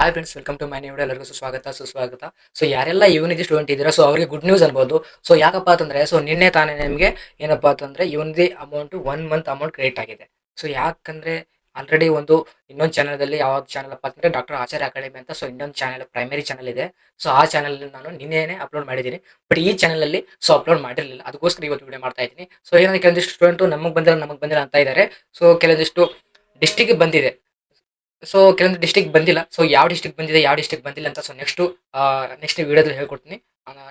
Hi friends, welcome to my new video. ಎಲ್ಲರಿಗೂ ಸುಸ್ವಾಗತ. So ಯಾರೆಲ್ಲ ಯುವನಿಧಿ ಸ್ಟೂಡೆಂಟ್ ಇದ್ದೀರಾ, ಸೊ ಅವರಿಗೆ ಗುಡ್ ನ್ಯೂಸ್ ಅನ್ಬೋದು. ಸೊ ಯಾಕಪ್ಪ ಅಂತಂದ್ರೆ, ಸೊ ನಿನ್ನೆ ತಾನೇ ನಿಮಗೆ ಏನಪ್ಪಾ ಅಂತಂದ್ರೆ Yuvanidhi amount 1 month amount credit ಆಗಿದೆ. ಸೊ ಯಾಕಂದ್ರೆ ಆಲ್ರೆಡಿ ಒಂದು ಇನ್ನೊಂದು ಚಾನಲ್ದಲ್ಲಿ, ಯಾವ ಚಾನಲ್ ಅಪ್ಪ ಅಂತಂದ್ರೆ ಡಾಕ್ಟರ್ ಆಚಾರ್ಯ ಅಕಾಡೆಮಿ ಅಂತ, ಸೊ ಇನ್ನೊಂದು ಚಾನಲ್ ಪ್ರೈಮರಿ ಚಾನಲ್ ಇದೆ. ಸೊ ಆ ಚಾನಲ್ ನಾನು ನಿನ್ನೆನೆ ಅಪ್ಲೋಡ್ ಮಾಡಿದ್ದೀನಿ. ಬಟ್ ಈ ಚಾನಲ್ ಅಲ್ಲಿ ಸೊ ಅಪ್ಲೋಡ್ ಮಾಡಿರಲಿಲ್ಲ, ಅದಕ್ಕೋಸ್ಕರ ಇವತ್ತು ವಿಡಿಯೋ ಮಾಡ್ತಾ ಇದ್ದೀನಿ. ಸೊ ಏನಂದ್ರೆ ಕೆಲವೊಂದಿಷ್ಟು ಸ್ಟೂಡೆಂಟ್ ನಮಗೆ ಬಂದಿಲ್ಲ ಅಂತ ಇದ್ದಾರೆ. ಸೊ ಕೆಲವೊಂದಿಷ್ಟು ಡಿಸ್ಟಿಕ್ ಬಂದಿದೆ, ಸೊ ಕೆಲವೊಂದು ಡಿಸ್ಟಿಕ್ ಬಂದಿಲ್ಲ. ಸೊ ಯಾವ ಡಿಸ್ಟಿಕ್ ಬಂದಿದೆ, ಯಾವ ಡಿಸ್ಟಿಕ್ ಬಂದಿಲ್ಲ ಅಂತ ಸೊ ನೆಕ್ಸ್ಟ್ ವಿಡಿಯೋದಲ್ಲಿ ಹೇಳ್ಕೊಡ್ತೀನಿ.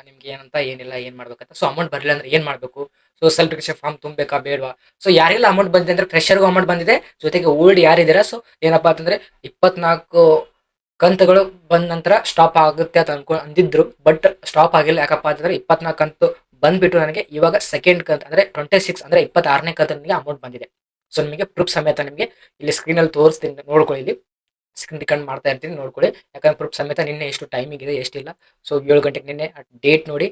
ನಿಮ್ಗೆ ಏನಂತ, ಏನಿಲ್ಲ, ಏನ್ ಮಾಡ್ಬೇಕಂತ. ಸೊ ಅಮೌಂಟ್ ಬರಲಿಲ್ಲ ಅಂದ್ರೆ ಏನ್ ಮಾಡ್ಬೇಕು, ಸೊ ಸೆಲ್ಫ್ ಡಿಕ್ಲೇರೇಷನ್ ಫಾರ್ಮ್ ತುಂಬಬೇಕಾ ಬೇಡವಾ. ಸೊ ಯಾರೆಲ್ಲ ಅಮೌಂಟ್ ಬಂದಿದೆ ಅಂದ್ರೆ ಫ್ರೆಶರ್ಗೂ ಅಮೌಂಟ್ ಬಂದಿದೆ, ಜೊತೆಗೆ ಓಲ್ಡ್ ಯಾರಿದ್ದೀರಾ, ಸೊ ಏನಪ್ಪಾ ಅಂತಂದ್ರೆ 24 ಕಂತುಗಳು ಬಂದ ನಂತರ ಸ್ಟಾಪ್ ಆಗುತ್ತೆ ಅಂತ ಅಂದಿದ್ರು. ಬಟ್ ಸ್ಟಾಪ್ ಆಗಿಲ್ಲ. ಯಾಕಪ್ಪ ಅಂತಂದ್ರೆ 24 ಕಂತು ಬಂದ್ಬಿಟ್ಟು ನನಗೆ ಇವಾಗ ಸೆಕೆಂಡ್ ಕಂತ್ ಅಂದ್ರೆ 26 ಅಂದ್ರೆ 26ನೇ ಕಂತು ನನಗೆ ಅಮೌಂಟ್ ಬಂದಿದೆ. ಸೊ ನಿಮಗೆ ಪ್ರೂಫ್ ಸಮೇತ ನಿಮಗೆ ಇಲ್ಲಿ ಸ್ಕ್ರೀನ್ ಅಲ್ಲಿ ತೋರಿಸ್ತೀನಿ, ನೋಡ್ಕೊಳ್ಳಿ. ಇಲ್ಲಿ ಸ್ಕ್ರೀನ್ ರಿಕಾರ್ಡ್ ಮಾಡ್ತಾ ಇರ್ತೀನಿ, ನೋಡ್ಕೊಳ್ಳಿ. ಯಾಕಂದ್ರೆ ಪ್ರೂಫ್ ಸಮೇತ ನಿನ್ನೆ ಎಷ್ಟು ಟೈಮಿಂಗ್ ಇದೆ, ಎಷ್ಟಿಲ್ಲ. ಸೊ 7 ಗಂಟೆಗೆ ನಿನ್ನೆ ಡೇಟ್ ನೋಡಿ.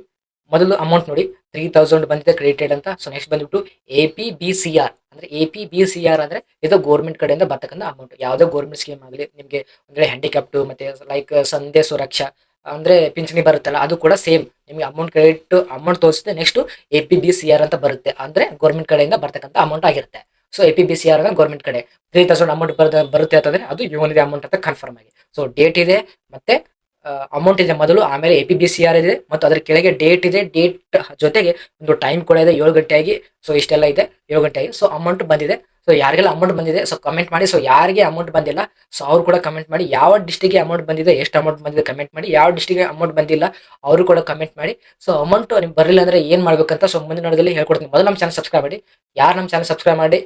ಮೊದಲು ಅಮೌಂಟ್ ನೋಡಿ, 3000 ಬಂದಿದೆ ಕ್ರೆಡಿಟೆಡ್ ಅಂತ. ಸೊ ನೆಕ್ಸ್ಟ್ ಬಂದ್ಬಿಟ್ಟು APBCR ಅಂದ್ರೆ APBCR ಅಂದ್ರೆ ಇದು ಗೌರ್ಮೆಂಟ್ ಕಡೆಯಿಂದ ಬರ್ತಕ್ಕಂಥ ಅಮೌಂಟ್. ಯಾವುದೇ ಗೌರ್ಮೆಂಟ್ ಸ್ಕೀಮ್ ಆಗಲಿ ನಿಮಗೆ ಅಂದ್ರೆ ಹ್ಯಾಂಡಿಕ್ಯಾಪ್ಟು ಮತ್ತೆ ಲೈಕ್ ಸಂಧ್ಯಾ ಸುರಕ್ಷಾ ಅಂದ್ರೆ ಪಿಂಚಣಿ ಬರುತ್ತಲ್ಲ, ಅದು ಕೂಡ ಸೇಮ್ ನಿಮಗೆ ಅಮೌಂಟ್ ತೋರಿಸುತ್ತೆ. ನೆಕ್ಸ್ಟ್ APBCR ಅಂತ ಬರುತ್ತೆ, ಅಂದ್ರೆ ಗೌರ್ಮೆಂಟ್ ಕಡೆಯಿಂದ ಬರ್ತಕ್ಕಂಥ ಅಮೌಂಟ್ ಆಗಿರುತ್ತೆ. ಸೊ APBCR ಅಂದ್ರೆ ಗೌರ್ಮೆಂಟ್ ಕಡೆ 3000 ಅಮೌಂಟ್ ಬರುತ್ತೆ ಅಂತಂದ್ರೆ ಅದು ಯುವನಿಧಿ ಅಮೌಂಟ್ ಅಂತ ಕನ್ಫರ್ಮ್ ಆಗಿ. ಸೊ ಡೇಟ್ ಇದೆ, ಮತ್ತೆ ಅಮೌಂಟ್ ಇದೆ ಮೊದಲು, ಆಮೇಲೆ APBCR ಇದೆ, ಮತ್ತು ಅದ್ರ ಕೆಳಗೆ ಡೇಟ್ ಇದೆ. ಡೇಟ್ ಜೊತೆಗೆ ಒಂದು ಟೈಮ್ ಕೂಡ ಇದೆ, 7 ಗಂಟೆ ಆಗಿ. ಸೊ ಇಷ್ಟೆಲ್ಲ ಇದೆ, 7 ಗಂಟೆ ಆಗಿ. ಸೊ ಅಮೌಂಟ್ ಬಂದಿದೆ. ಸೊ ಯಾರಿಗೆಲ್ಲ ಅಮೌಂಟ್ ಬಂದಿದೆ ಸೊ ಕಮೆಂಟ್ ಮಾಡಿ. ಸೊ ಯಾರಿಗೆ ಅಮೌಂಟ್ ಬಂದಿಲ್ಲ ಸೊ ಅವ್ರು ಕೂಡ ಕಮೆಂಟ್ ಮಾಡಿ. ಯಾವ ಡಿಸ್ಟಿಕ್ಗೆ ಅಮೌಂಟ್ ಬಂದಿದೆ, ಎಷ್ಟು ಅಮೌಂಟ್ ಬಂದಿದೆ ಕಮೆಂಟ್ ಮಾಡಿ. ಯಾವ ಡಿಸ್ಟಿಕ್ಗೆ ಅಮೌಂಟ್ ಬಂದಿಲ್ಲ ಅವರು ಕೂಡ ಕಮೆಂಟ್ ಮಾಡಿ. ಸೊ ಅಮೌಂಟ್ ನಿಮ್ಗೆ ಬರಲಿಲ್ಲ ಅಂದ್ರೆ ಏನ್ ಮಾಡ್ಬೇಕಂತ ಸೊ ಮುಂದಿನ ನೋಡೋದಲ್ಲಿ ಹೇಳ್ಕೊಡ್ತೀನಿ. ಮೊದಲು ನಮ್ಮ ಚಾನಲ್ ಸಬ್ಸ್ಕ್ರೈಬ್ ಮಾಡಿ. ಯಾರು ನಮ್ಮ ಚಾನಲ್ ಸಬ್ಸ್ಕ್ರೈಬ್ ಮಾಡಿ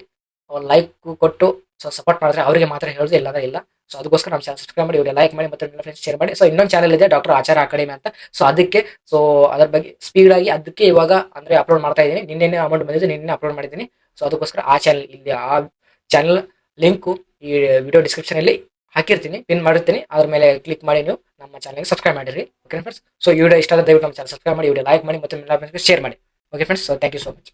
ಲೈಕ್ ಕೊಟ್ಟು ಸೊ ಸಪೋರ್ಟ್ ಮಾಡಿದ್ರೆ ಅವರಿಗೆ ಮಾತ್ರ ಹೇಳೋದು, ಇಲ್ಲಾಂದ್ರೆ ಇಲ್ಲ. ಸೊ ಅದಕ್ಕೋಸ್ಕರ ನಮ್ಮ ಚಾನಲ್ ಸಬ್ಸ್ಕ್ರೈಬ್ ಮಾಡಿ, ವಿಡಿಯೋ ಲೈಕ್ ಮಾಡಿ, ಮತ್ತೆ ನಿಮ್ಮ ಫ್ರೆಂಡ್ಸ್ ಶೇರ್ ಮಾಡಿ. ಸೊ ಇನ್ನೊಂದು ಚಾನಲ್ ಇದೆ ಡಾಕ್ಟರ್ ಆಚಾರ್ಯ ಅಕಾಡೆಮಿ ಅಂತ. ಸೊ ಅದಕ್ಕೆ ಸೊ ಅದ್ರ ಬಗ್ಗೆ ಸ್ಪೀಡ್ ಆಗಿ ಅದಕ್ಕೆ ಇವಾಗ ಅಂದ್ರೆ ಅಪ್ಲೋಡ್ ಮಾಡ್ತಾ ಇದ್ದೀನಿ. ನಿನ್ನೆ ಅಮೌಂಟ್ ಬಂದಿದೆ, ನಿನ್ನೆ ಅಪ್ಲೋಡ್ ಮಾಡಿದ್ದೀನಿ. ಸೊ ಅದಕ್ಕೋಸ್ಕರ ಆ ಚಾನಲ್ ಇಲ್ಲಿ, ಆ ಚಾನಲ್ ಲಿಂಕು ಈ ವಿಡಿಯೋ ಡಿಸ್ಕ್ರಿಪ್ಷನ್ ಅಲ್ಲಿ ಹಾಕಿರ್ತೀನಿ, ಪಿನ್ ಮಾಡಿರ್ತೀನಿ. ಅದ್ರ ಮೇಲೆ ಕ್ಲಿಕ್ ಮಾಡಿ ನೀವು ನಮ್ಮ ಚಾನಲ್ಗೆ ಸಬ್ಸ್ಕ್ರೈಬ್ ಮಾಡಿರಿ. ಓಕೆ ಫ್ರೆಂಡ್ಸ್, ಸೊ ಈ ವಿಡಿಯೋ ಇಷ್ಟ ಆದ ದಯವಿಟ್ಟು ನಮ್ಮ ಚಾನಲ್ ಸಬ್ಸ್ಕ್ರೈಬ್ ಮಾಡಿ, ವಿಡಿಯೋ ಲೈಕ್ ಮಾಡಿ, ಮತ್ತೆ ನಿಮ್ಮ ಫ್ರೆಂಡ್ಸ್ಗೆ ಶೇರ್ ಮಾಡಿ. Okay friends, so thank you so much.